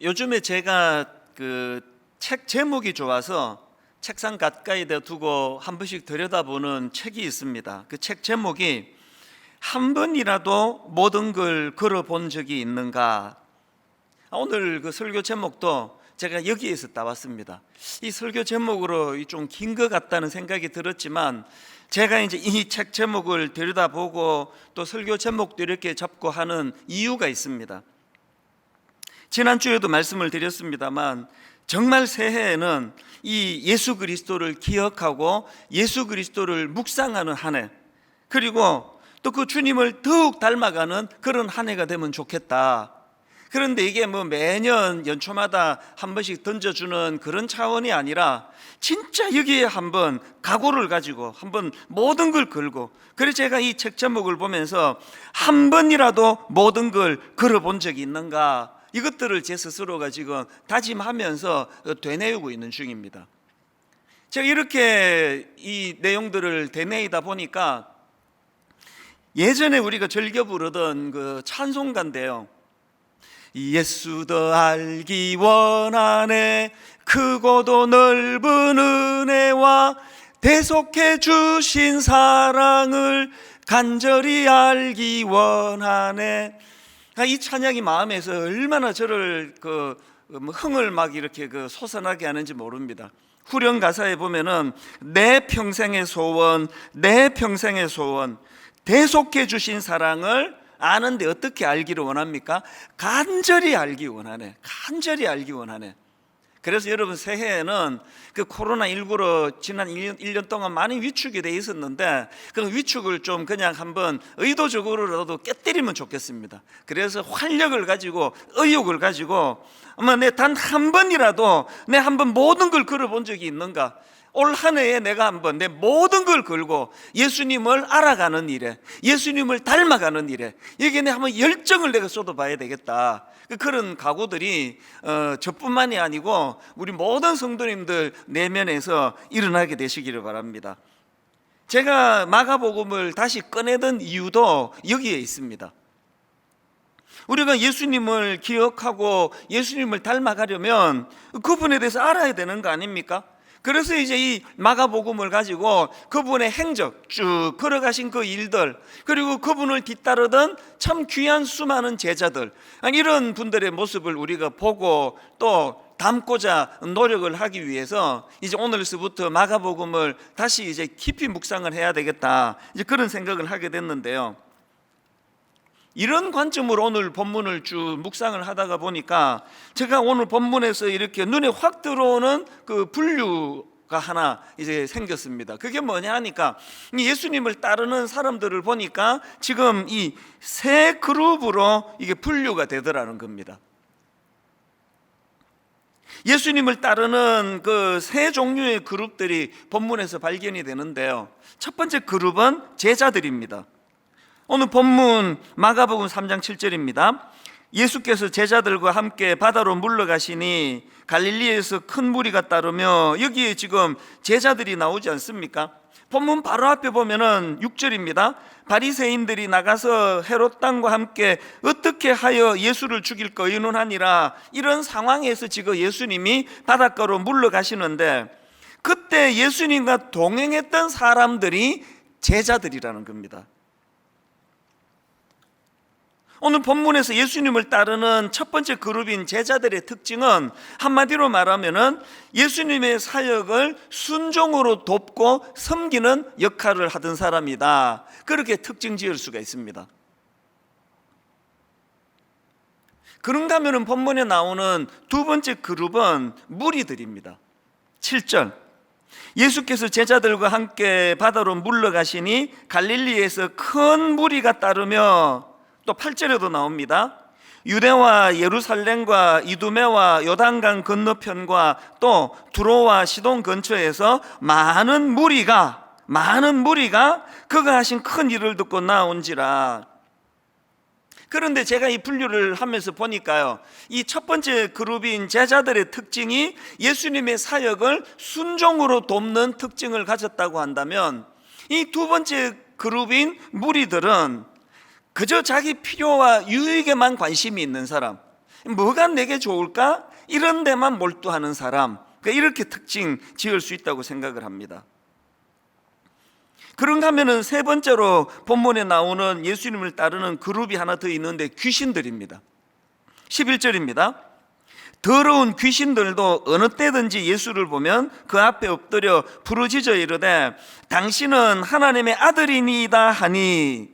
요즘에 제가 그 책 제목이 좋아서 책상 가까이다 두고 한 번씩 들여다보는 책이 있습니다. 그 책 제목이 한 번이라도 모든 걸 걸어본 적이 있는가? 오늘 그 설교 제목도 제가 여기에서 따왔습니다. 이 설교 제목으로 좀 긴 것 같다는 생각이 들었지만 제가 이제 이 책 제목을 들여다보고 또 설교 제목도 이렇게 잡고 하는 이유가 있습니다. 지난주에도 말씀을 드렸습니다만 정말 새해에는 이 예수 그리스도를 기억하고 예수 그리스도를 묵상하는 한 해, 그리고 또 그 주님을 더욱 닮아가는 그런 한 해가 되면 좋겠다. 그런데 이게 뭐 매년 연초마다 한 번씩 던져주는 그런 차원이 아니라 진짜 여기에 한번 각오를 가지고 한번 모든 걸 걸고, 그래서 제가 이 책 제목을 보면서 한 번이라도 모든 걸 걸어본 적이 있는가, 이것들을 제 스스로가 지금 다짐하면서 되뇌이고 있는 중입니다. 제가 이렇게 이 내용들을 되뇌이다 보니까 예전에 우리가 즐겨 부르던 그 찬송가인데요, 예수 더 알기 원하네, 크고도 넓은 은혜와 대속해 주신 사랑을 간절히 알기 원하네. 이 찬양이 마음에서 얼마나 저를 흥을 막 이렇게 솟아나게 하는지 모릅니다. 후렴 가사에 보면은 내 평생의 소원, 내 평생의 소원, 대속해 주신 사랑을 아는데 어떻게 알기를 원합니까? 간절히 알기 원하네. 간절히 알기 원하네. 그래서 여러분, 새해에는 그 코로나19로 지난 1년 동안 많이 위축이 돼 있었는데 그 위축을 좀 그냥 한번 의도적으로라도 깨뜨리면 좋겠습니다. 그래서 활력을 가지고 의욕을 가지고 아마 내 단 한 번이라도 내 한번 모든 걸 걸어본 적이 있는가? 올 한 해에 내가 한번 내 모든 걸 걸고 예수님을 알아가는 일에, 예수님을 닮아가는 일에 여기에 내 한번 열정을 내가 쏟아봐야 되겠다. 그런 각오들이 저뿐만이 아니고 우리 모든 성도님들 내면에서 일어나게 되시기를 바랍니다. 제가 마가복음을 다시 꺼내던 이유도 여기에 있습니다. 우리가 예수님을 기억하고 예수님을 닮아가려면 그분에 대해서 알아야 되는 거 아닙니까? 그래서 이제 이 마가복음을 가지고 그분의 행적, 쭉 걸어가신 그 일들, 그리고 그분을 뒤따르던 참 귀한 수많은 제자들, 이런 분들의 모습을 우리가 보고 또 담고자 노력을 하기 위해서 이제 오늘서부터 마가복음을 다시 이제 깊이 묵상을 해야 되겠다, 이제 그런 생각을 하게 됐는데요. 이런 관점으로 오늘 본문을 쭉 묵상을 하다가 보니까 제가 오늘 본문에서 이렇게 눈에 확 들어오는 그 분류가 하나 이제 생겼습니다. 그게 뭐냐 하니까 예수님을 따르는 사람들을 보니까 지금 이 세 그룹으로 이게 분류가 되더라는 겁니다. 예수님을 따르는 그 세 종류의 그룹들이 본문에서 발견이 되는데요. 첫 번째 그룹은 제자들입니다. 오늘 본문 마가복음 3장 7절입니다. 예수께서 제자들과 함께 바다로 물러가시니 갈릴리에서 큰 무리가 따르며, 여기에 지금 제자들이 나오지 않습니까? 본문 바로 앞에 보면은 6절입니다. 바리새인들이 나가서 헤롯 당과 함께 어떻게 하여 예수를 죽일까 의논하니라. 이런 상황에서 지금 예수님이 바닷가로 물러가시는데 그때 예수님과 동행했던 사람들이 제자들이라는 겁니다. 오늘 본문에서 예수님을 따르는 첫 번째 그룹인 제자들의 특징은 한마디로 말하면은 예수님의 사역을 순종으로 돕고 섬기는 역할을 하던 사람이다, 그렇게 특징 지을 수가 있습니다. 그런가 하면 본문에 나오는 두 번째 그룹은 무리들입니다. 7절, 예수께서 제자들과 함께 바다로 물러가시니 갈릴리에서 큰 무리가 따르며, 또 8절에도 나옵니다. 유대와 예루살렘과 이두메와 요단강 건너편과 또 두로와 시돈 근처에서 많은 무리가 그가 하신 큰 일을 듣고 나온지라. 그런데 제가 이 분류를 하면서 보니까요, 이 첫 번째 그룹인 제자들의 특징이 예수님의 사역을 순종으로 돕는 특징을 가졌다고 한다면, 이 두 번째 그룹인 무리들은 그저 자기 필요와 유익에만 관심이 있는 사람, 뭐가 내게 좋을까? 이런 데만 몰두하는 사람, 그러니까 이렇게 특징 지을 수 있다고 생각을 합니다. 그런가 하면은 세 번째로 본문에 나오는 예수님을 따르는 그룹이 하나 더 있는데 귀신들입니다. 11절입니다. 더러운 귀신들도 어느 때든지 예수를 보면 그 앞에 엎드려 부르짖어 이르되 당신은 하나님의 아들이니이다 하니.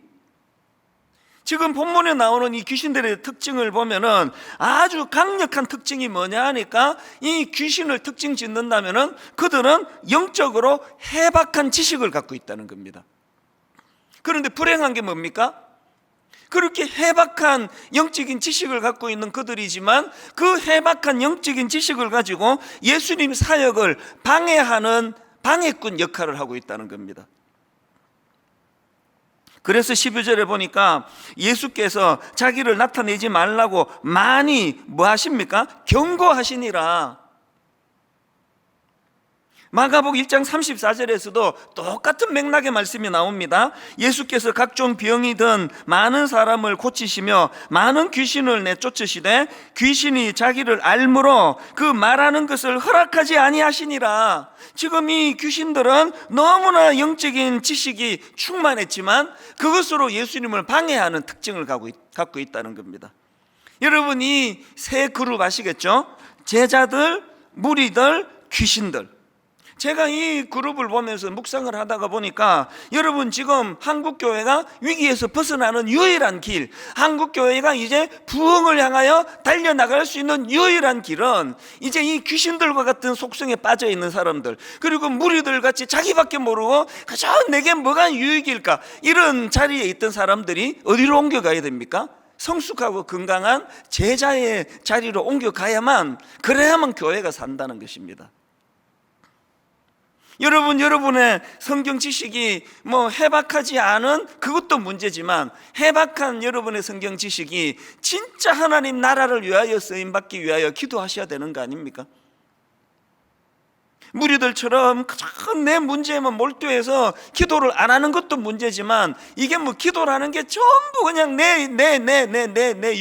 지금 본문에 나오는 이 귀신들의 특징을 보면은 아주 강력한 특징이 뭐냐 하니까, 이 귀신을 특징 짓는다면은 그들은 영적으로 해박한 지식을 갖고 있다는 겁니다. 그런데 불행한 게 뭡니까? 그렇게 해박한 영적인 지식을 갖고 있는 그들이지만 그 해박한 영적인 지식을 가지고 예수님 사역을 방해하는 방해꾼 역할을 하고 있다는 겁니다. 그래서 12절에 보니까 예수께서 자기를 나타내지 말라고 많이 뭐 하십니까? 경고하시니라. 마가복 1장 34절에서도 똑같은 맥락의 말씀이 나옵니다. 예수께서 각종 병이 든 많은 사람을 고치시며 많은 귀신을 내쫓으시되 귀신이 자기를 알므로 그 말하는 것을 허락하지 아니하시니라. 지금 이 귀신들은 너무나 영적인 지식이 충만했지만 그것으로 예수님을 방해하는 특징을 갖고 있다는 겁니다. 여러분, 이 세 그룹 아시겠죠? 제자들, 무리들, 귀신들. 제가 이 그룹을 보면서 묵상을 하다가 보니까 여러분, 지금 한국교회가 위기에서 벗어나는 유일한 길, 한국교회가 이제 부흥을 향하여 달려나갈 수 있는 유일한 길은 이제 이 귀신들과 같은 속성에 빠져 있는 사람들, 그리고 무리들 같이 자기밖에 모르고 그저 내게 뭐가 유익일까, 이런 자리에 있던 사람들이 어디로 옮겨가야 됩니까? 성숙하고 건강한 제자의 자리로 옮겨가야만, 그래야만 교회가 산다는 것입니다. 여러분, 여러분의 성경 지식이 뭐 해박하지 않은 그것도 문제지만, 해박한 여러분의 성경 지식이 진짜 하나님 나라를 위하여 쓰임받기 위하여 기도하셔야 되는 거 아닙니까? 무리들처럼 그저 내 문제에만 몰두해서 기도를 안 하는 것도 문제지만, 이게 뭐 기도라는 게 전부 그냥 내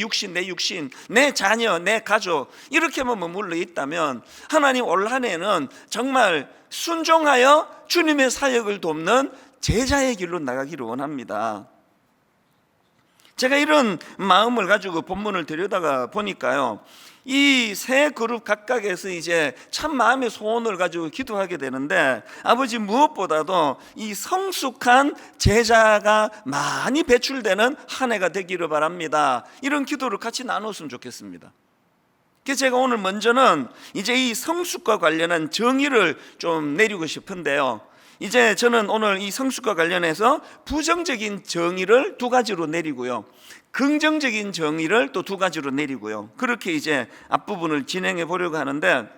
육신, 내 자녀, 내 가족, 이렇게만 머물러 있다면 하나님 올 한 해는 정말 순종하여 주님의 사역을 돕는 제자의 길로 나가기를 원합니다. 제가 이런 마음을 가지고 본문을 들여다가 보니까요, 이 세 그룹 각각에서 이제 참 마음의 소원을 가지고 기도하게 되는데, 아버지, 무엇보다도 이 성숙한 제자가 많이 배출되는 한 해가 되기를 바랍니다. 이런 기도를 같이 나눴으면 좋겠습니다. 그래서 제가 오늘 먼저는 이제 이 성숙과 관련한 정의를 좀 내리고 싶은데요, 이제 저는 오늘 이 성숙과 관련해서 부정적인 정의를 두 가지로 내리고요, 긍정적인 정의를 또 두 가지로 내리고요, 그렇게 이제 앞부분을 진행해 보려고 하는데,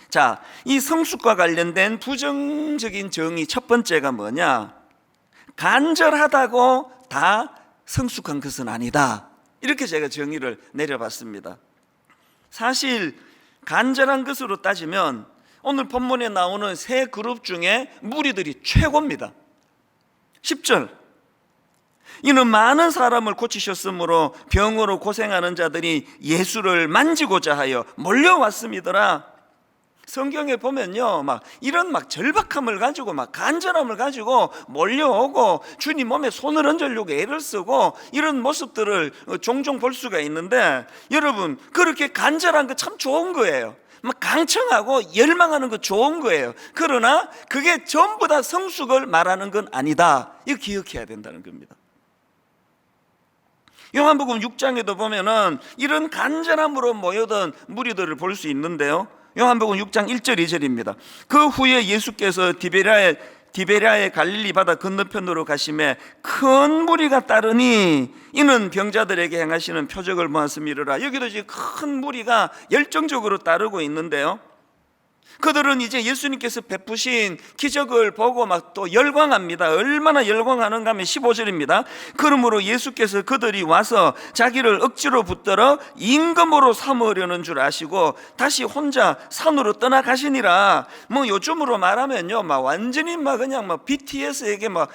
자, 이 성숙과 관련된 부정적인 정의 첫 번째가 뭐냐? 간절하다고 다 성숙한 것은 아니다. 이렇게 제가 정의를 내려봤습니다. 사실 간절한 것으로 따지면 오늘 본문에 나오는 세 그룹 중에 무리들이 최고입니다. 10절, 이는 많은 사람을 고치셨으므로 병으로 고생하는 자들이 예수를 만지고자 하여 몰려왔음이더라. 성경에 보면요, 막 이런 막 절박함을 가지고 막 간절함을 가지고 몰려오고 주님 몸에 손을 얹으려고 애를 쓰고 이런 모습들을 종종 볼 수가 있는데, 여러분, 그렇게 간절한 거 참 좋은 거예요. 막 강청하고 열망하는 거 좋은 거예요. 그러나 그게 전부 다 성숙을 말하는 건 아니다. 이거 기억해야 된다는 겁니다. 요한복음 6장에도 보면은 이런 간절함으로 모여든 무리들을 볼 수 있는데요, 요한복음 6장 1절 2절입니다. 그 후에 예수께서 디베랴의 갈릴리 바다 건너편으로 가심에 큰 무리가 따르니 이는 병자들에게 행하시는 표적을 보았음이로라. 여기도 이제 큰 무리가 열정적으로 따르고 있는데요, 그들은 이제 예수님께서 베푸신 기적을 보고 막 또 열광합니다. 얼마나 열광하는가 하면 15절입니다. 그러므로 예수께서 그들이 와서 자기를 억지로 붙들어 임금으로 삼으려는 줄 아시고 다시 혼자 산으로 떠나가시니라. 뭐 요즘으로 말하면요, 막 완전히 막 그냥 막 BTS에게 막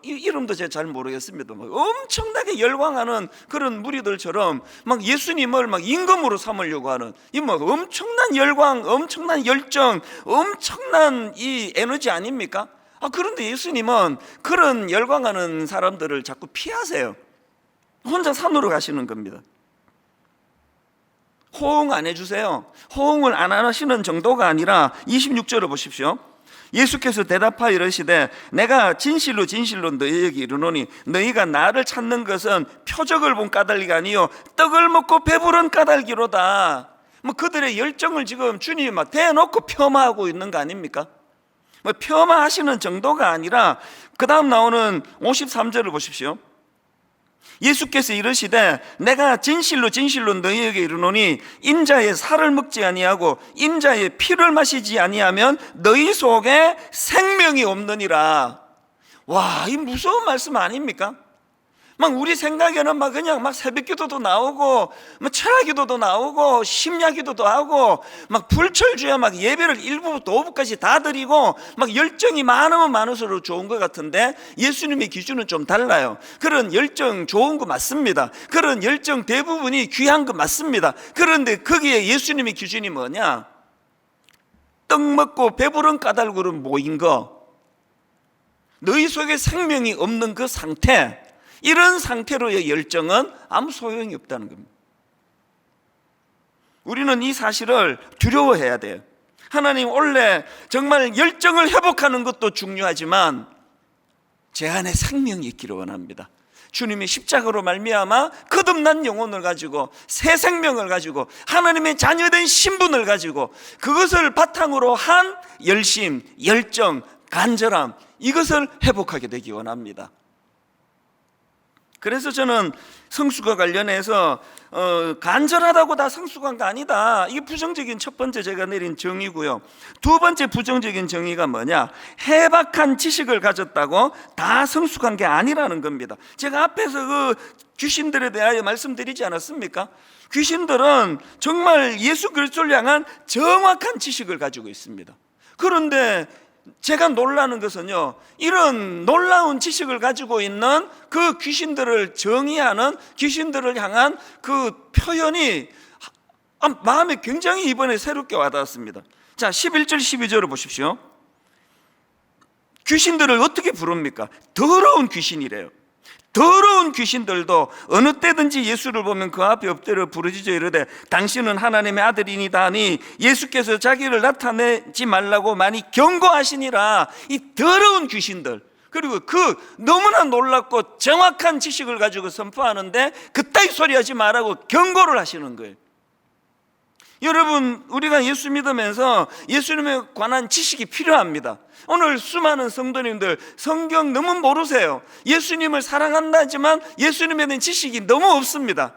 이름도 제가 잘 모르겠습니다. 막 엄청나게 열광하는 그런 무리들처럼 막 예수님을 막 임금으로 삼으려고 하는 이 뭐 엄청난 열광, 엄청난 열정, 엄청난 이 에너지 아닙니까? 그런데 예수님은 그런 열광하는 사람들을 자꾸 피하세요. 혼자 산으로 가시는 겁니다. 호응 안 해주세요. 호응을 안 하시는 정도가 아니라 26절을 보십시오. 예수께서 대답하여 이르시되 내가 진실로 진실로 너희에게 이르노니 너희가 나를 찾는 것은 표적을 본 까닭이 아니요 떡을 먹고 배부른 까닭이로다. 뭐 그들의 열정을 지금 주님이 막 대놓고 폄하하고 있는 거 아닙니까? 뭐 폄하하시는 정도가 아니라 그 다음 나오는 53절을 보십시오. 예수께서 이르시되 내가 진실로 진실로 너희에게 이르노니 인자의 살을 먹지 아니하고 인자의 피를 마시지 아니하면 너희 속에 생명이 없느니라. 와, 이 무서운 말씀 아닙니까? 막 우리 생각에는 막 그냥 막 새벽기도도 나오고 막 철야기도도 나오고 심야기도도 하고 막 불철주야 막 예배를 1부부터 5부까지 다 드리고 막 열정이 많으면 많을수록 좋은 것 같은데 예수님의 기준은 좀 달라요. 그런 열정 좋은 거 맞습니다. 그런 열정 대부분이 귀한 거 맞습니다. 그런데 거기에 예수님의 기준이 뭐냐? 떡 먹고 배부른 까닭으로 모인 거, 너희 속에 생명이 없는 그 상태, 이런 상태로의 열정은 아무 소용이 없다는 겁니다. 우리는 이 사실을 두려워해야 돼요. 하나님, 원래 정말 열정을 회복하는 것도 중요하지만 제 안에 생명이 있기를 원합니다. 주님이 십자가로 말미암아 거듭난 영혼을 가지고 새 생명을 가지고 하나님의 자녀된 신분을 가지고 그것을 바탕으로 한 열심, 열정, 간절함, 이것을 회복하게 되기 원합니다. 그래서 저는 성수가 관련해서 간절하다고 다 성숙한 거 아니다. 이게 부정적인 첫 번째 제가 내린 정의고요. 두 번째 부정적인 정의가 뭐냐? 해박한 지식을 가졌다고 다 성숙한 게 아니라는 겁니다. 제가 앞에서 그 귀신들에 대하여 말씀드리지 않았습니까? 귀신들은 정말 예수 그리스도를 향한 정확한 지식을 가지고 있습니다. 그런데 제가 놀라는 것은요, 이런 놀라운 지식을 가지고 있는 그 귀신들을 정의하는, 귀신들을 향한 그 표현이 마음에 굉장히 이번에 새롭게 와닿았습니다. 자, 11절 12절을 보십시오. 귀신들을 어떻게 부릅니까? 더러운 귀신이래요. 더러운 귀신들도 어느 때든지 예수를 보면 그 앞에 엎드려 부르짖어 이르되 당신은 하나님의 아들이니다 하니 예수께서 자기를 나타내지 말라고 많이 경고하시니라. 이 더러운 귀신들, 그리고 그 너무나 놀랍고 정확한 지식을 가지고 선포하는데 그따위 소리 하지 말라고 경고를 하시는 거예요. 여러분, 우리가 예수 믿으면서 예수님에 관한 지식이 필요합니다. 오늘 수많은 성도님들 성경 너무 모르세요. 예수님을 사랑한다지만 예수님에 대한 지식이 너무 없습니다.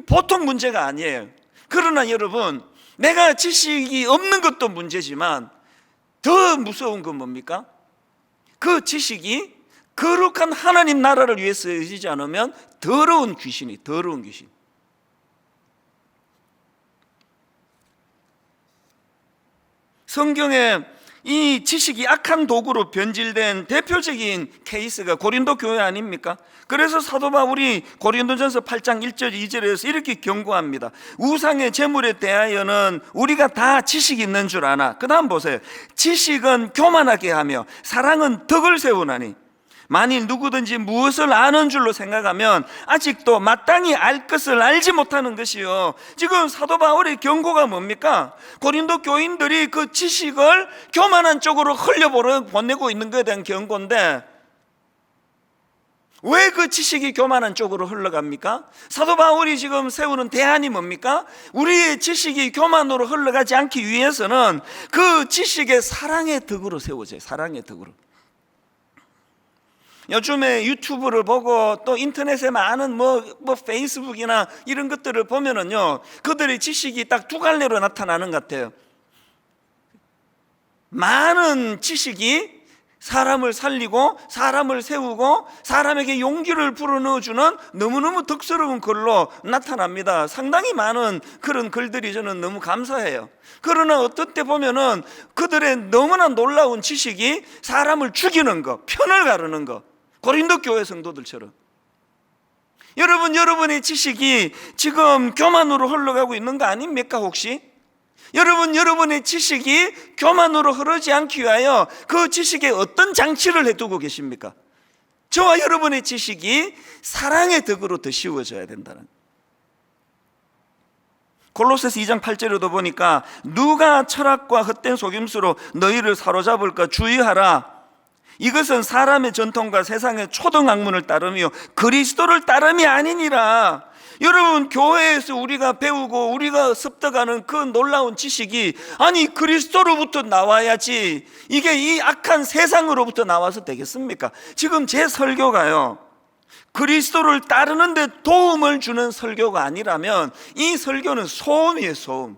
보통 문제가 아니에요. 그러나 여러분, 내가 지식이 없는 것도 문제지만 더 무서운 건 뭡니까? 그 지식이 거룩한 하나님 나라를 위해서 쓰이지 않으면 더러운 귀신. 성경에 이 지식이 악한 도구로 변질된 대표적인 케이스가 고린도 교회 아닙니까? 그래서 사도 바울이 고린도전서 8장 1절 2절에서 이렇게 경고합니다. 우상의 재물에 대하여는 우리가 다 지식이 있는 줄 아나. 그 다음 보세요. 지식은 교만하게 하며 사랑은 덕을 세우나니 만일 누구든지 무엇을 아는 줄로 생각하면 아직도 마땅히 알 것을 알지 못하는 것이요. 지금 사도 바울의 경고가 뭡니까? 고린도 교인들이 그 지식을 교만한 쪽으로 흘려보내고 있는 것에 대한 경고인데, 왜 그 지식이 교만한 쪽으로 흘러갑니까? 사도 바울이 지금 세우는 대안이 뭡니까? 우리의 지식이 교만으로 흘러가지 않기 위해서는 그 지식의 사랑의 덕으로 세워져요. 사랑의 덕으로. 요즘에 유튜브를 보고 또 인터넷에 많은 페이스북이나 이런 것들을 보면은요, 그들의 지식이 딱 두 갈래로 나타나는 것 같아요. 많은 지식이 사람을 살리고 사람을 세우고 사람에게 용기를 불어넣어주는 너무너무 덕스러운 글로 나타납니다. 상당히 많은 그런 글들이 저는 너무 감사해요. 그러나 어떤 때 보면은 그들의 너무나 놀라운 지식이 사람을 죽이는 것, 편을 가르는 것, 고린도 교회 성도들처럼. 여러분, 여러분의 지식이 지금 교만으로 흘러가고 있는 거 아닙니까 혹시? 여러분, 여러분의 지식이 교만으로 흐르지 않기 위하여 그 지식에 어떤 장치를 해두고 계십니까? 저와 여러분의 지식이 사랑의 덕으로 더 씌워져야 된다는. 골로새서 2장 8절에도 보니까 누가 철학과 헛된 속임수로 너희를 사로잡을까 주의하라. 이것은 사람의 전통과 세상의 초등학문을 따르며 그리스도를 따름이 아니니라. 여러분, 교회에서 우리가 배우고 우리가 습득하는 그 놀라운 지식이 아니 그리스도로부터 나와야지 이게 이 악한 세상으로부터 나와서 되겠습니까? 지금 제 설교가요, 그리스도를 따르는 데 도움을 주는 설교가 아니라면 이 설교는 소음이에요, 소음.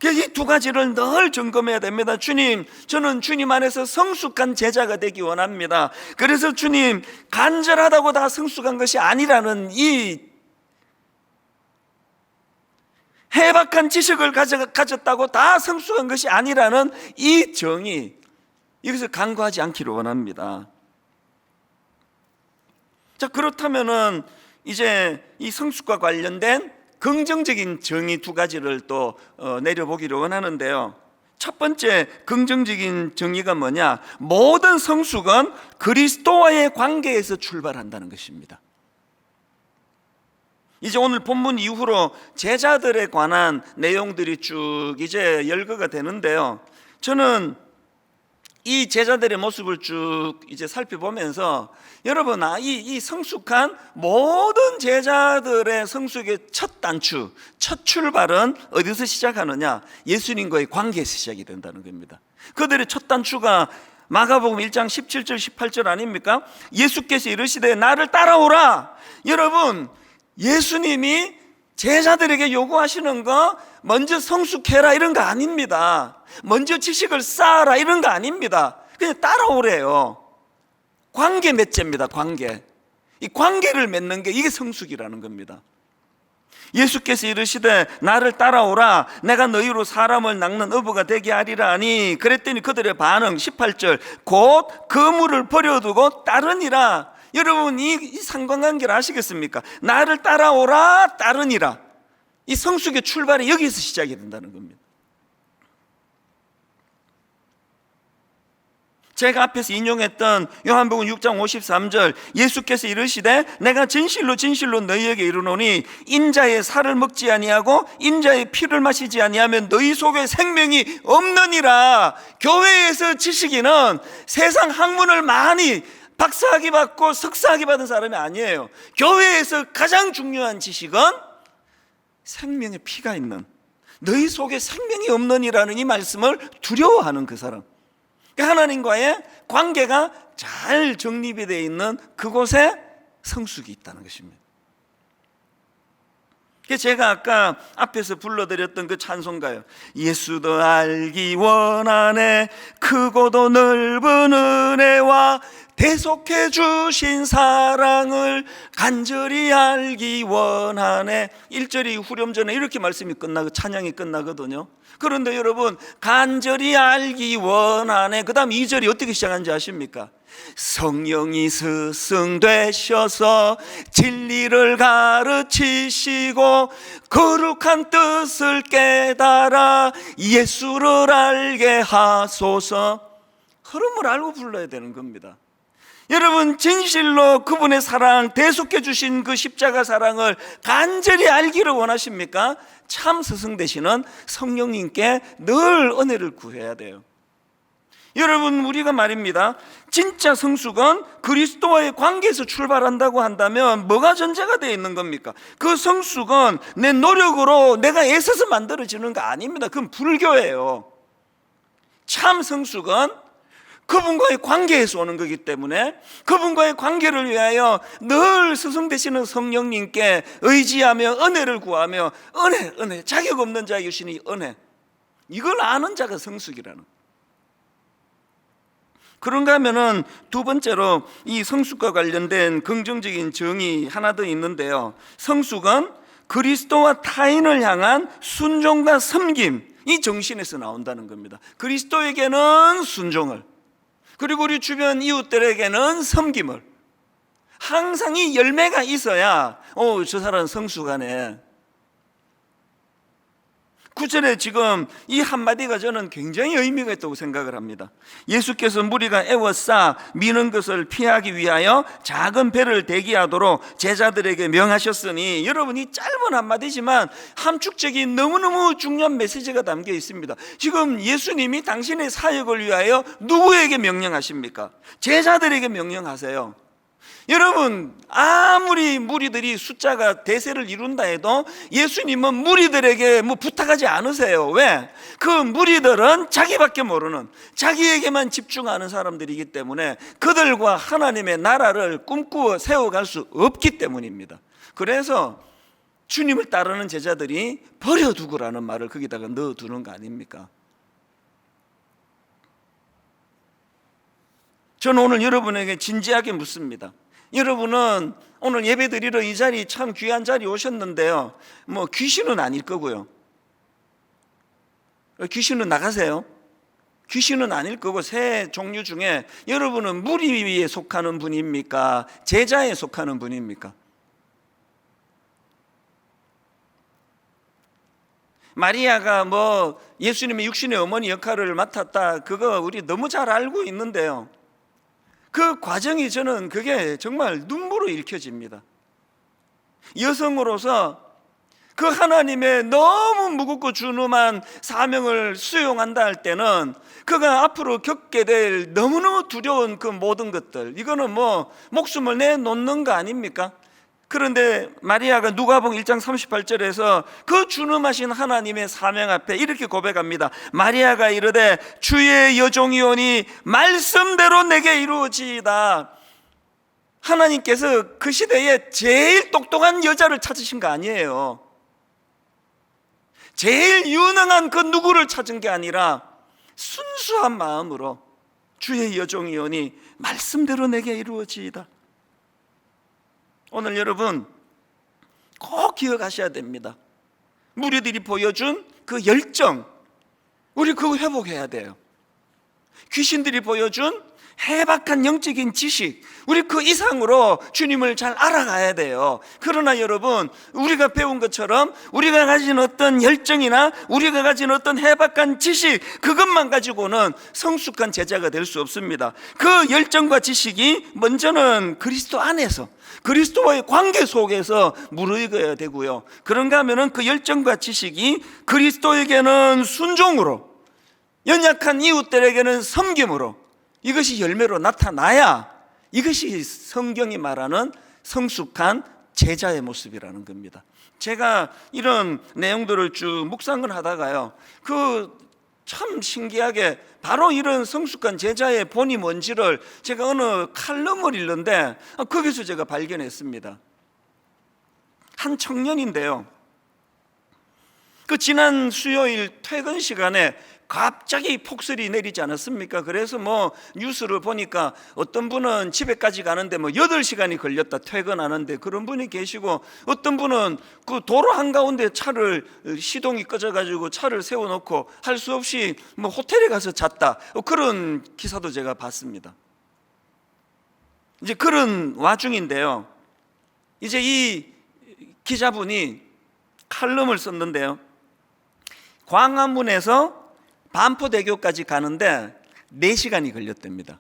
이 두 가지를 늘 점검해야 됩니다. 주님, 저는 주님 안에서 성숙한 제자가 되기 원합니다. 그래서 주님, 간절하다고 다 성숙한 것이 아니라는 이 해박한 지식을 가졌다고 다 성숙한 것이 아니라는 이 정의, 여기서 간과하지 않기를 원합니다. 자, 그렇다면은 이제 이 성숙과 관련된 긍정적인 정의 두 가지를 또 내려보기를 원하는데요. 첫 번째 긍정적인 정의가 뭐냐? 모든 성숙은 그리스도와의 관계에서 출발한다는 것입니다. 이제 오늘 본문 이후로 제자들에 관한 내용들이 쭉 이제 열거가 되는데요. 저는 이 제자들의 모습을 쭉 이제 살펴보면서 여러분, 이 성숙한 모든 제자들의 성숙의 첫 단추, 첫 출발은 어디서 시작하느냐? 예수님과의 관계에서 시작이 된다는 겁니다. 그들의 첫 단추가 마가복음 1장 17절 18절 아닙니까? 예수께서 이르시되 나를 따라오라. 여러분, 예수님이 제자들에게 요구하시는 거 먼저 성숙해라 이런 거 아닙니다. 먼저 지식을 쌓아라 이런 거 아닙니다. 그냥 따라오래요. 관계 맺제입니다. 관계. 이 관계를 맺는 게 이게 성숙이라는 겁니다. 예수께서 이르시되 나를 따라오라. 내가 너희로 사람을 낚는 어부가 되게 하리라 하니 그랬더니 그들의 반응 18절 곧 그물을 버려두고 따르니라. 여러분, 이 상관관계를 아시겠습니까? 나를 따라오라, 따르니라. 이 성숙의 출발이 여기서 시작이 된다는 겁니다. 제가 앞에서 인용했던 요한복음 6장 53절 예수께서 이르시되 내가 진실로 진실로 너희에게 이르노니 인자의 살을 먹지 아니하고 인자의 피를 마시지 아니하면 너희 속에 생명이 없느니라. 교회에서 지식인은 세상 학문을 많이 박사학위 받고 석사학위 받은 사람이 아니에요. 교회에서 가장 중요한 지식은 생명의 피가 있는, 너희 속에 생명이 없느니라는 이 말씀을 두려워하는 그 사람, 하나님과의 관계가 잘 정립이 되어 있는 그곳에 성숙이 있다는 것입니다. 제가 아까 앞에서 불러드렸던 그 찬송가요, 예수도 알기 원하네 크고도 넓은 은혜와 대속해 주신 사랑을 간절히 알기 원하네. 1절이 후렴전에 이렇게 말씀이 끝나고 찬양이 끝나거든요. 그런데 여러분, 간절히 알기 원하네, 그 다음 2절이 어떻게 시작하는지 아십니까? 성령이 스승되셔서 진리를 가르치시고 거룩한 뜻을 깨달아 예수를 알게 하소서. 흐름을 알고 불러야 되는 겁니다. 여러분, 진실로 그분의 사랑, 대속해 주신 그 십자가 사랑을 간절히 알기를 원하십니까? 참 스승 되시는 성령님께 늘 은혜를 구해야 돼요. 여러분, 우리가 말입니다, 진짜 성숙은 그리스도와의 관계에서 출발한다고 한다면 뭐가 전제가 되어 있는 겁니까? 그 성숙은 내 노력으로 내가 애써서 만들어지는 거 아닙니다. 그건 불교예요. 참 성숙은 그분과의 관계에서 오는 거기 때문에 그분과의 관계를 위하여 늘 스승 되시는 성령님께 의지하며 은혜를 구하며 은혜, 자격 없는 자에게 주시는 은혜, 이걸 아는 자가 성숙이라는. 그런가 하면은 두 번째로 이 성숙과 관련된 긍정적인 정의 하나 더 있는데요. 성숙은 그리스도와 타인을 향한 순종과 섬김, 이 정신에서 나온다는 겁니다. 그리스도에게는 순종을, 그리고 우리 주변 이웃들에게는 섬김을, 항상 이 열매가 있어야 저 사람은 성숙하네. 구절에 지금 이 한마디가 저는 굉장히 의미가 있다고 생각을 합니다. 예수께서 무리가 애워싸 미는 것을 피하기 위하여 작은 배를 대기하도록 제자들에게 명하셨으니, 여러분 이 짧은 한마디지만 함축적인 너무너무 중요한 메시지가 담겨 있습니다. 지금 예수님이 당신의 사역을 위하여 누구에게 명령하십니까? 제자들에게 명령하세요. 여러분, 아무리 무리들이 숫자가 대세를 이룬다 해도 예수님은 무리들에게 부탁하지 않으세요. 왜? 그 무리들은 자기밖에 모르는, 자기에게만 집중하는 사람들이기 때문에 그들과 하나님의 나라를 꿈꾸어 세워갈 수 없기 때문입니다. 그래서 주님을 따르는 제자들이 버려두고라는 말을 거기다가 넣어두는 거 아닙니까? 저는 오늘 여러분에게 진지하게 묻습니다. 여러분은 오늘 예배 드리러 이 자리, 참 귀한 자리 오셨는데요, 귀신은 아닐 거고요. 귀신은 나가세요. 귀신은 아닐 거고, 세 종류 중에 여러분은 무리에 속하는 분입니까? 제자에 속하는 분입니까? 마리아가 예수님의 육신의 어머니 역할을 맡았다, 그거 우리 너무 잘 알고 있는데요, 그 과정이 저는 그게 정말 눈물로 읽혀집니다. 여성으로서 그 하나님의 너무 무겁고 준엄한 사명을 수용한다 할 때는 그가 앞으로 겪게 될 너무너무 두려운 그 모든 것들, 이거는 목숨을 내놓는 거 아닙니까? 그런데 마리아가 누가복음 1장 38절에서 그 준엄하신 하나님의 사명 앞에 이렇게 고백합니다. 마리아가 이르되 주의 여종이오니 말씀대로 내게 이루어지이다. 하나님께서 그 시대에 제일 똑똑한 여자를 찾으신 거 아니에요. 제일 유능한 그 누구를 찾은 게 아니라 순수한 마음으로 주의 여종이오니 말씀대로 내게 이루어지이다. 오늘 여러분 꼭 기억하셔야 됩니다. 무리들이 보여준 그 열정, 우리 그거 회복해야 돼요. 귀신들이 보여준 해박한 영적인 지식, 우리 그 이상으로 주님을 잘 알아가야 돼요. 그러나 여러분, 우리가 배운 것처럼 우리가 가진 어떤 열정이나 우리가 가진 어떤 해박한 지식, 그것만 가지고는 성숙한 제자가 될 수 없습니다. 그 열정과 지식이 먼저는 그리스도 안에서, 그리스도와의 관계 속에서 무르익어야 되고요, 그런가 하면은 그 열정과 지식이 그리스도에게는 순종으로, 연약한 이웃들에게는 섬김으로, 이것이 열매로 나타나야 이것이 성경이 말하는 성숙한 제자의 모습이라는 겁니다. 제가 이런 내용들을 쭉 묵상을 하다가요, 참 신기하게 바로 이런 성숙한 제자의 본이 뭔지를 제가 어느 칼럼을 읽는데 거기서 제가 발견했습니다. 한 청년인데요, 그 지난 수요일 퇴근 시간에 갑자기 폭설이 내리지 않았습니까? 그래서 뉴스를 보니까 어떤 분은 집에까지 가는데 8시간이 걸렸다, 퇴근하는데, 그런 분이 계시고, 어떤 분은 그 도로 한가운데 차를, 시동이 꺼져가지고 차를 세워놓고 할 수 없이 호텔에 가서 잤다, 그런 기사도 제가 봤습니다. 이제 그런 와중인데요, 이제 이 기자분이 칼럼을 썼는데요, 광화문에서 반포대교까지 가는데 4시간이 걸렸답니다.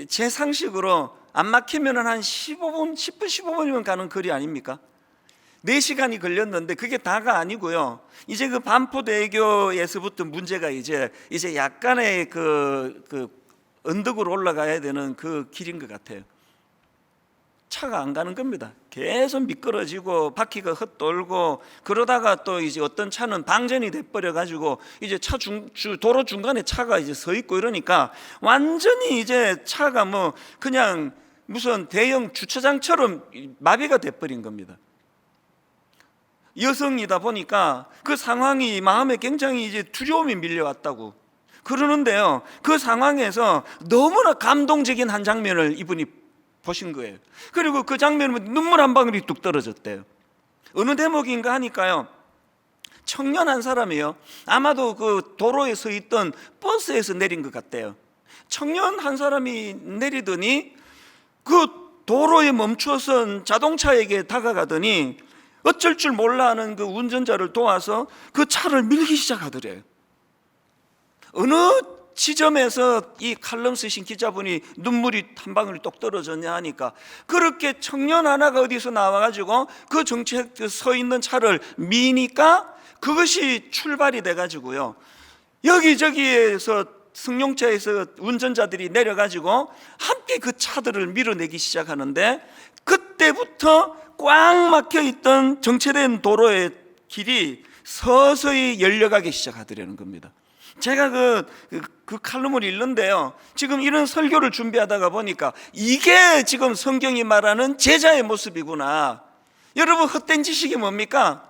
제 상식으로 안 막히면 한 10분 15분이면 가는 거리 아닙니까? 4시간이 걸렸는데 그게 다가 아니고요, 이제 그 반포대교에서부터 문제가 이제 약간의 그 언덕으로 올라가야 되는 그 길인 것 같아요. 차가 안 가는 겁니다. 계속 미끄러지고 바퀴가 헛돌고, 그러다가 또 이제 어떤 차는 방전이 돼버려 가지고 이제 도로 중간에 차가 이제 서 있고 이러니까 완전히 이제 차가 그냥 무슨 대형 주차장처럼 마비가 돼버린 겁니다. 여성이다 보니까 그 상황이 마음에 굉장히 이제 두려움이 밀려왔다고 그러는데요, 그 상황에서 너무나 감동적인 한 장면을 이분이 보신 거예요. 그리고 그 장면은 눈물 한 방울이 뚝 떨어졌대요. 어느 대목인가 하니까요, 청년 한 사람이요, 아마도 그 도로에 서 있던 버스에서 내린 것 같대요. 청년 한 사람이 내리더니 그 도로에 멈춰선 자동차에게 다가가더니 어쩔 줄 몰라 하는 그 운전자를 도와서 그 차를 밀기 시작하더래요. 어느 지점에서 이 칼럼 쓰신 기자분이 눈물이 한 방울 똑 떨어졌냐 하니까, 그렇게 청년 하나가 어디서 나와가지고 그 정책 서 있는 차를 미니까 그것이 출발이 돼가지고요, 여기저기에서 승용차에서 운전자들이 내려가지고 함께 그 차들을 밀어내기 시작하는데, 그때부터 꽉 막혀있던 정체된 도로의 길이 서서히 열려가기 시작하더라는 겁니다. 제가 그 칼럼을 읽는데요, 지금 이런 설교를 준비하다가 보니까 이게 지금 성경이 말하는 제자의 모습이구나. 여러분, 헛된 지식이 뭡니까?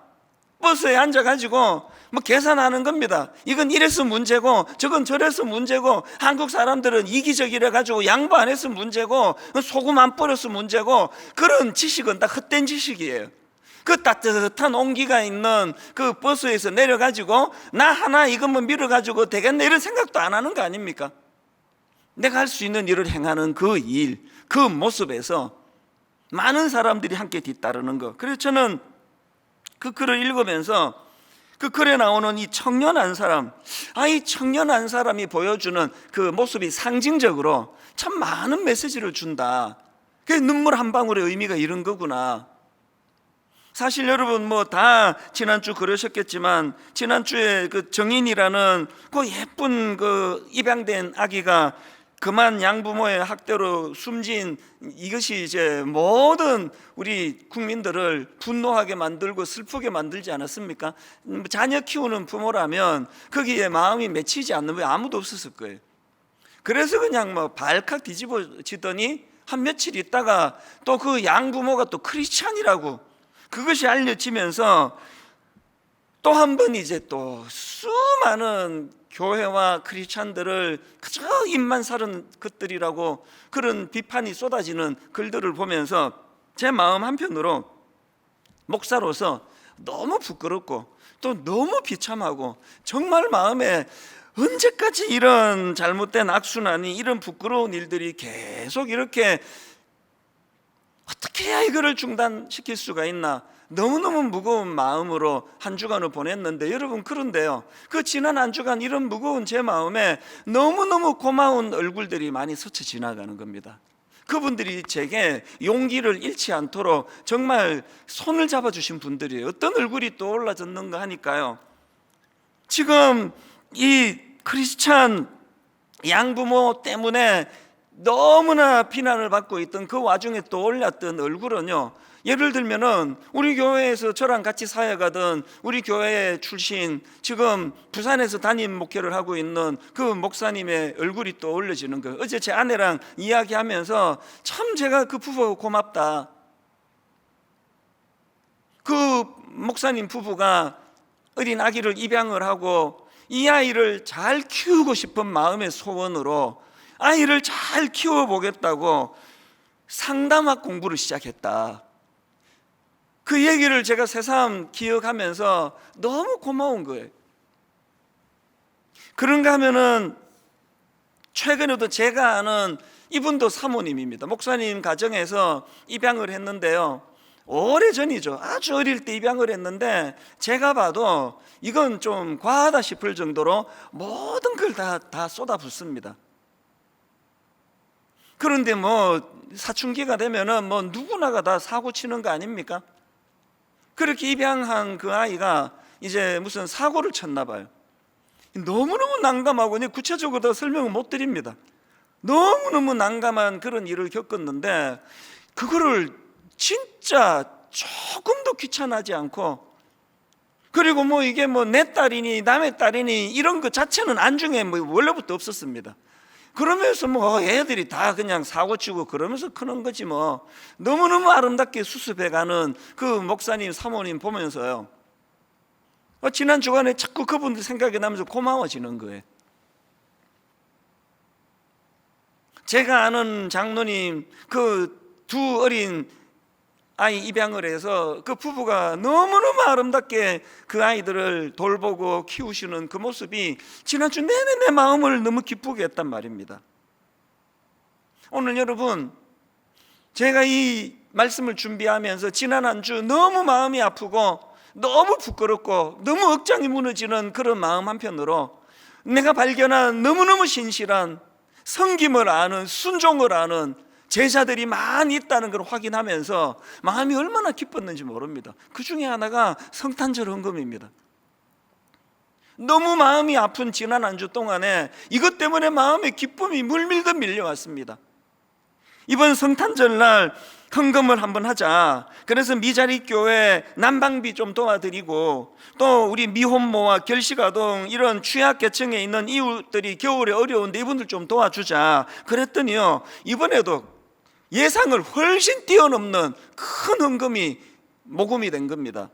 버스에 앉아가지고 뭐 계산하는 겁니다. 이건 이래서 문제고 저건 저래서 문제고, 한국 사람들은 이기적이래 가지고 양보 안 해서 문제고 소금 안 뿌려서 문제고, 그런 지식은 다 헛된 지식이에요. 그 따뜻한 온기가 있는 그 버스에서 내려가지고 나 하나 이것만 밀어가지고 되겠네 이런 생각도 안 하는 거 아닙니까? 내가 할 수 있는 일을 행하는 그 일, 그 모습에서 많은 사람들이 함께 뒤따르는 거. 그래서 저는 그 글을 읽으면서 그 글에 나오는 이 청년 한 사람, 이 청년 한 사람이 보여주는 그 모습이 상징적으로 참 많은 메시지를 준다. 그 눈물 한 방울의 의미가 이런 거구나. 사실 여러분 뭐 다 지난주 그러셨겠지만, 지난주에 그 정인이라는 그 예쁜 그 입양된 아기가 그만 양부모의 학대로 숨진, 이것이 이제 모든 우리 국민들을 분노하게 만들고 슬프게 만들지 않았습니까? 자녀 키우는 부모라면 거기에 마음이 맺히지 않는 분 아무도 없었을 거예요. 그래서 그냥 뭐 발칵 뒤집어지더니 한 며칠 있다가 또 그 양부모가 또 크리스찬이라고 그것이 알려지면서 또 한 번 이제 또 수많은 교회와 크리스찬들을 그저 입만 사는 것들이라고 그런 비판이 쏟아지는 글들을 보면서 제 마음 한편으로 목사로서 너무 부끄럽고 또 너무 비참하고, 정말 마음에 언제까지 이런 잘못된 악순환이, 이런 부끄러운 일들이 계속 이렇게 어떻게 해야 이거를 중단시킬 수가 있나, 너무너무 무거운 마음으로 한 주간을 보냈는데, 여러분 그런데요, 그 지난 한 주간 이런 무거운 제 마음에 너무너무 고마운 얼굴들이 많이 스쳐 지나가는 겁니다. 그분들이 제게 용기를 잃지 않도록 정말 손을 잡아주신 분들이에요. 어떤 얼굴이 떠올라졌는가 하니까요, 지금 이 크리스찬 양부모 때문에 너무나 비난을 받고 있던 그 와중에 떠올랐던 얼굴은요, 예를 들면은 우리 교회에서 저랑 같이 사역하던 우리 교회 출신, 지금 부산에서 담임 목회를 하고 있는 그 목사님의 얼굴이 떠올려지는 거예요. 어제 제 아내랑 이야기하면서 참 제가 그 부부가 고맙다. 그 목사님 부부가 어린 아기를 입양을 하고 이 아이를 잘 키우고 싶은 마음의 소원으로 아이를 잘 키워보겠다고 상담학 공부를 시작했다. 그 얘기를 제가 새삼 기억하면서 너무 고마운 거예요. 그런가 하면은 최근에도 제가 아는 이분도 사모님입니다. 목사님 가정에서 입양을 했는데요, 오래전이죠. 아주 어릴 때 입양을 했는데 제가 봐도 이건 좀 과하다 싶을 정도로 모든 걸 다 쏟아붓습니다. 그런데 뭐 사춘기가 되면은 뭐 누구나가 다 사고 치는 거 아닙니까? 그렇게 입양한 그 아이가 이제 무슨 사고를 쳤나 봐요. 너무너무 난감하고, 구체적으로 더 설명을 못 드립니다. 너무너무 난감한 그런 일을 겪었는데, 그거를 진짜 조금도 귀찮아하지 않고, 그리고 뭐 이게 뭐 내 딸이니 남의 딸이니 이런 것 자체는 안중에 뭐 원래부터 없었습니다. 그러면서 뭐 애들이 다 그냥 사고치고 그러면서 크는 거지 뭐. 너무너무 아름답게 수습해가는 그 목사님 사모님 보면서요, 지난 주간에 자꾸 그분들 생각이 나면서 고마워지는 거예요. 제가 아는 장로님 그 두 어린 아이 입양을 해서 그 부부가 너무너무 아름답게 그 아이들을 돌보고 키우시는 그 모습이 지난주 내내 내 마음을 너무 기쁘게 했단 말입니다. 오늘 여러분, 제가 이 말씀을 준비하면서 지난 한 주 너무 마음이 아프고 너무 부끄럽고 너무 억장이 무너지는 그런 마음 한편으로 내가 발견한 너무너무 신실한 섬김을 아는, 순종을 아는 제자들이 많이 있다는 걸 확인하면서 마음이 얼마나 기뻤는지 모릅니다. 그 중에 하나가 성탄절 헌금입니다. 너무 마음이 아픈 지난 한 주 동안에 이것 때문에 마음에 기쁨이 물밀듯 밀려왔습니다. 이번 성탄절날 헌금을 한번 하자. 그래서 미자리 교회 난방비 좀 도와드리고, 또 우리 미혼모와 결식아동 이런 취약계층에 있는 이웃들이 겨울에 어려운데 이분들 좀 도와주자. 그랬더니요, 이번에도 예상을 훨씬 뛰어넘는 큰 헌금이 모금이 된 겁니다.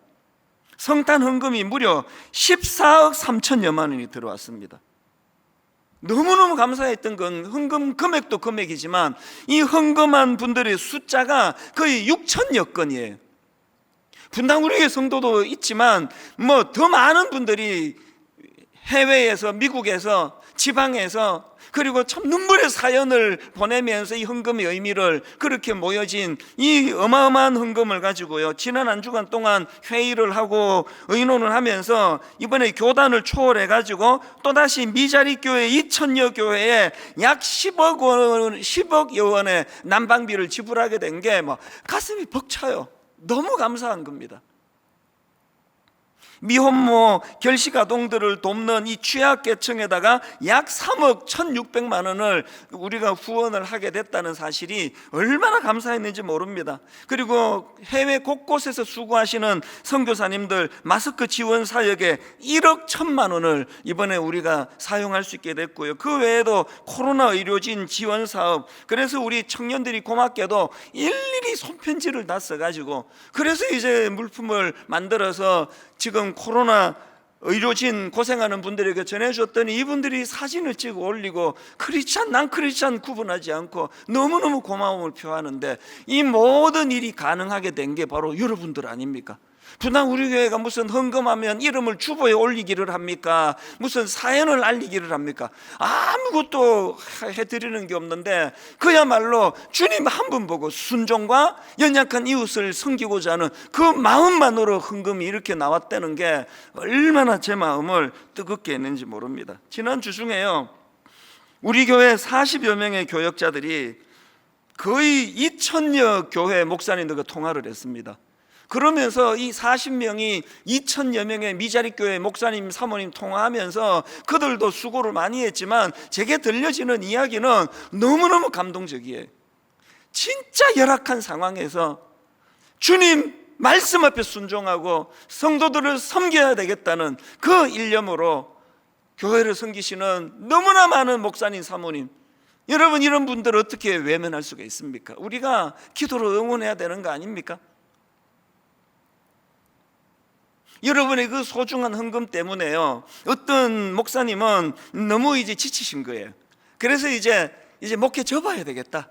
성탄 헌금이 무려 14억 3천여만 원이 들어왔습니다. 너무너무 감사했던 건 헌금 금액도 금액이지만 이 헌금한 분들의 숫자가 거의 6천여 건이에요. 분당 우리의 성도도 있지만 뭐 더 많은 분들이 해외에서, 미국에서, 지방에서, 그리고 참 눈물의 사연을 보내면서 이 헌금의 의미를 그렇게 모여진 이 어마어마한 헌금을 가지고요, 지난 한 주간 동안 회의를 하고 의논을 하면서 이번에 교단을 초월해 가지고 또다시 미자리 교회 2천여 교회에 약 10억여 원의 난방비를 지불하게 된 게 뭐 가슴이 벅차요. 너무 감사한 겁니다. 미혼모 결식아동들을 돕는 이 취약계층에다가 약 3억 1,600만 원을 우리가 후원을 하게 됐다는 사실이 얼마나 감사했는지 모릅니다. 그리고 해외 곳곳에서 수고하시는 선교사님들 마스크 지원 사역에 1억 1,000만 원을 이번에 우리가 사용할 수 있게 됐고요. 그 외에도 코로나 의료진 지원 사업, 그래서 우리 청년들이 고맙게도 일일이 손편지를 다 써가지고 그래서 이제 물품을 만들어서 지금 코로나 의료진 고생하는 분들에게 전해줬더니 이분들이 사진을 찍어 올리고 크리스찬, 난 크리스찬 구분하지 않고 너무너무 고마움을 표하는데, 이 모든 일이 가능하게 된 게 바로 여러분들 아닙니까? 분당 우리 교회가 무슨 헌금하면 이름을 주보에 올리기를 합니까? 무슨 사연을 알리기를 합니까? 아무것도 해드리는 게 없는데 그야말로 주님 한 분 보고 순종과 연약한 이웃을 섬기고자 하는 그 마음만으로 헌금이 이렇게 나왔다는 게 얼마나 제 마음을 뜨겁게 했는지 모릅니다. 지난 주 중에요, 우리 교회 40여 명의 교역자들이 거의 2천여 교회 목사님들과 통화를 했습니다. 그러면서 이 40명이 2천여 명의 미자리 교회 목사님, 사모님 통화하면서 그들도 수고를 많이 했지만 제게 들려지는 이야기는 너무너무 감동적이에요. 진짜 열악한 상황에서 주님 말씀 앞에 순종하고 성도들을 섬겨야 되겠다는 그 일념으로 교회를 섬기시는 너무나 많은 목사님, 사모님, 여러분, 이런 분들을 어떻게 외면할 수가 있습니까? 우리가 기도로 응원해야 되는 거 아닙니까? 여러분의 그 소중한 헌금 때문에요, 어떤 목사님은 너무 이제 지치신 거예요. 그래서 이제 목회 접어야 되겠다,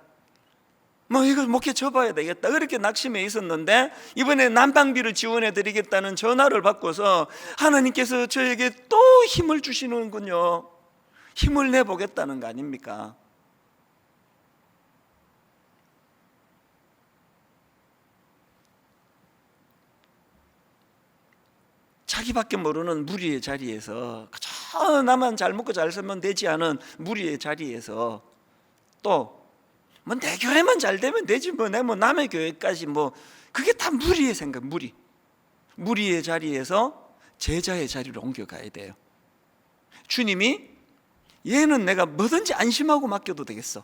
뭐 이거 목회 접어야 되겠다, 그렇게 낙심해 있었는데 이번에 난방비를 지원해 드리겠다는 전화를 받고서 하나님께서 저에게 또 힘을 주시는군요. 힘을 내보겠다는 거 아닙니까? 자기밖에 모르는 무리의 자리에서, 그저 나만 잘 먹고 잘 살면 되지 않은 무리의 자리에서, 또 뭐 내 교회만 잘 되면 되지 뭐 내 뭐 남의 교회까지 뭐, 그게 다 무리의 생각, 무리의 자리에서 제자의 자리로 옮겨가야 돼요. 주님이 얘는 내가 뭐든지 안심하고 맡겨도 되겠어,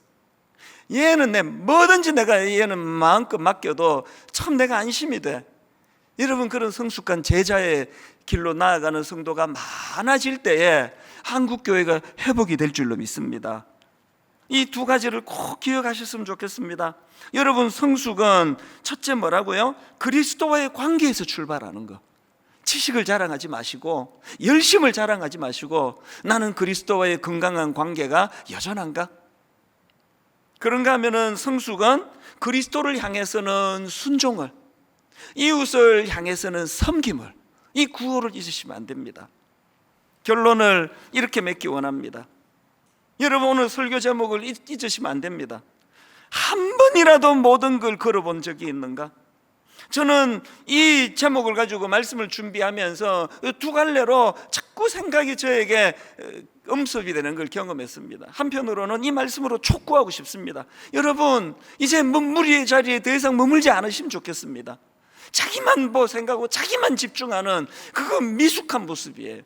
얘는 뭐든지 내가 얘는 마음껏 맡겨도 참 내가 안심이 돼. 여러분, 그런 성숙한 제자의 길로 나아가는 성도가 많아질 때에 한국교회가 회복이 될 줄로 믿습니다. 이 두 가지를 꼭 기억하셨으면 좋겠습니다. 여러분, 성숙은 첫째 뭐라고요? 그리스도와의 관계에서 출발하는 거. 지식을 자랑하지 마시고, 열심을 자랑하지 마시고, 나는 그리스도와의 건강한 관계가 여전한가? 그런가 하면은 성숙은 그리스도를 향해서는 순종을, 이웃을 향해서는 섬김을, 이 구호를 잊으시면 안 됩니다. 결론을 이렇게 맺기 원합니다. 여러분, 오늘 설교 제목을 잊으시면 안 됩니다. 한 번이라도 모든 걸 걸어본 적이 있는가? 저는 이 제목을 가지고 말씀을 준비하면서 두 갈래로 자꾸 생각이 저에게 엄습이 되는 걸 경험했습니다. 한편으로는 이 말씀으로 촉구하고 싶습니다. 여러분, 이제 무리의 자리에 더 이상 머물지 않으시면 좋겠습니다. 자기만 생각하고 자기만 집중하는 그건 미숙한 모습이에요.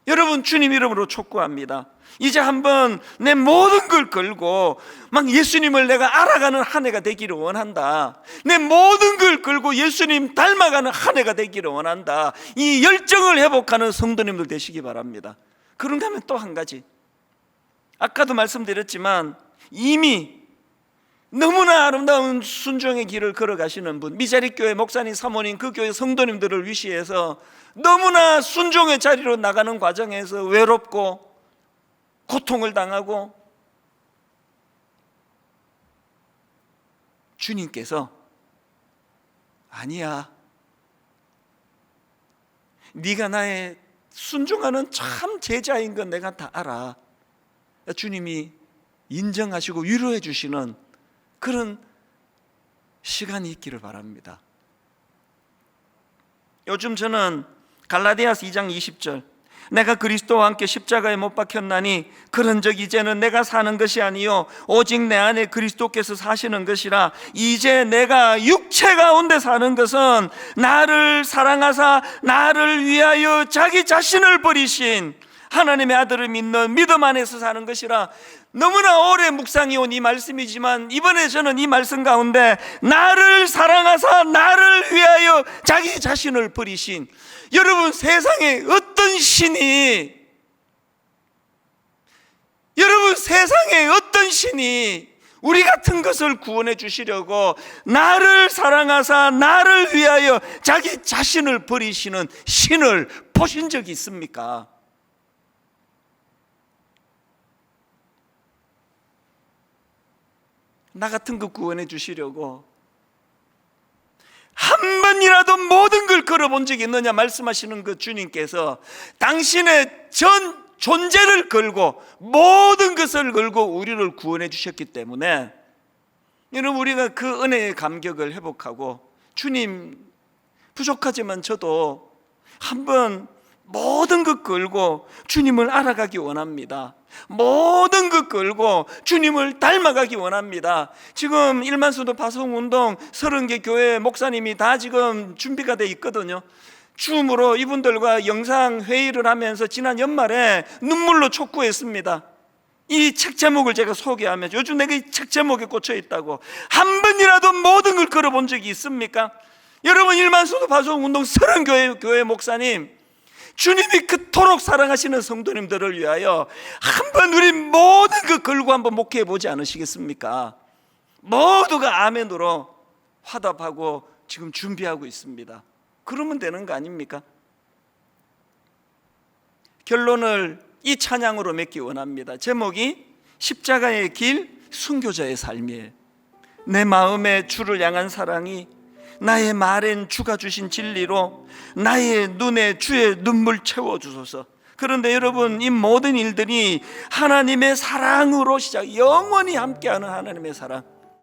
여러분, 주님 이름으로 촉구합니다. 이제 한번 내 모든 걸 걸고 막 예수님을 내가 알아가는 한 해가 되기를 원한다. 내 모든 걸 걸고 예수님 닮아가는 한 해가 되기를 원한다. 이 열정을 회복하는 성도님들 되시기 바랍니다. 그런가 하면 또 한 가지, 아까도 말씀드렸지만 이미 너무나 아름다운 순종의 길을 걸어가시는 분, 미자립교회 목사님, 사모님, 그 교회 성도님들을 위시해서 너무나 순종의 자리로 나가는 과정에서 외롭고 고통을 당하고, 주님께서 아니야, 네가 나의 순종하는 참 제자인 건 내가 다 알아. 주님이 인정하시고 위로해 주시는 그런 시간이 있기를 바랍니다. 요즘 저는 갈라디아서 2장 20절, 내가 그리스도와 함께 십자가에 못 박혔나니 그런즉 이제는 내가 사는 것이 아니요 오직 내 안에 그리스도께서 사시는 것이라. 이제 내가 육체 가운데 사는 것은 나를 사랑하사 나를 위하여 자기 자신을 버리신 하나님의 아들을 믿는 믿음 안에서 사는 것이라. 너무나 오래 묵상해 온 이 말씀이지만 이번에 저는 이 말씀 가운데 나를 사랑하사 나를 위하여 자기 자신을 버리신, 여러분, 세상에 어떤 신이, 여러분, 세상에 어떤 신이 우리 같은 것을 구원해 주시려고 나를 사랑하사 나를 위하여 자기 자신을 버리시는 신을 보신 적이 있습니까? 나 같은 거 구원해 주시려고 한 번이라도 모든 걸 걸어본 적이 있느냐 말씀하시는 그 주님께서 당신의 전 존재를 걸고 모든 것을 걸고 우리를 구원해 주셨기 때문에, 여러분, 우리가 그 은혜의 감격을 회복하고, 주님 부족하지만 저도 한번 모든 것 걸고 주님을 알아가기 원합니다. 모든 것 걸고 주님을 닮아가기 원합니다. 지금 일만수도 파송운동 30개 교회 목사님이 다 지금 준비가 돼 있거든요. 줌으로 이분들과 영상 회의를 하면서 지난 연말에 눈물로 촉구했습니다. 이 책 제목을 제가 소개하면서 요즘 내가 이 책 제목에 꽂혀 있다고, 한 번이라도 모든 걸 걸어본 적이 있습니까? 여러분, 일만수도 파송운동 30교회 교회 목사님, 주님이 그토록 사랑하시는 성도님들을 위하여 한번 우리 모든 것 걸고 한번 목회해 보지 않으시겠습니까? 모두가 아멘으로 화답하고 지금 준비하고 있습니다. 그러면 되는 거 아닙니까? 결론을 이 찬양으로 맺기 원합니다. 제목이 십자가의 길, 순교자의 삶이에요. 내 마음에 주를 향한 사랑이 나의 말엔 주가 주신 진리로 나의 눈에 주의 눈물 채워주소서. 그런데 여러분, 이 모든 일들이 하나님의 사랑으로 시작, 영원히 함께하는 하나님의 사랑,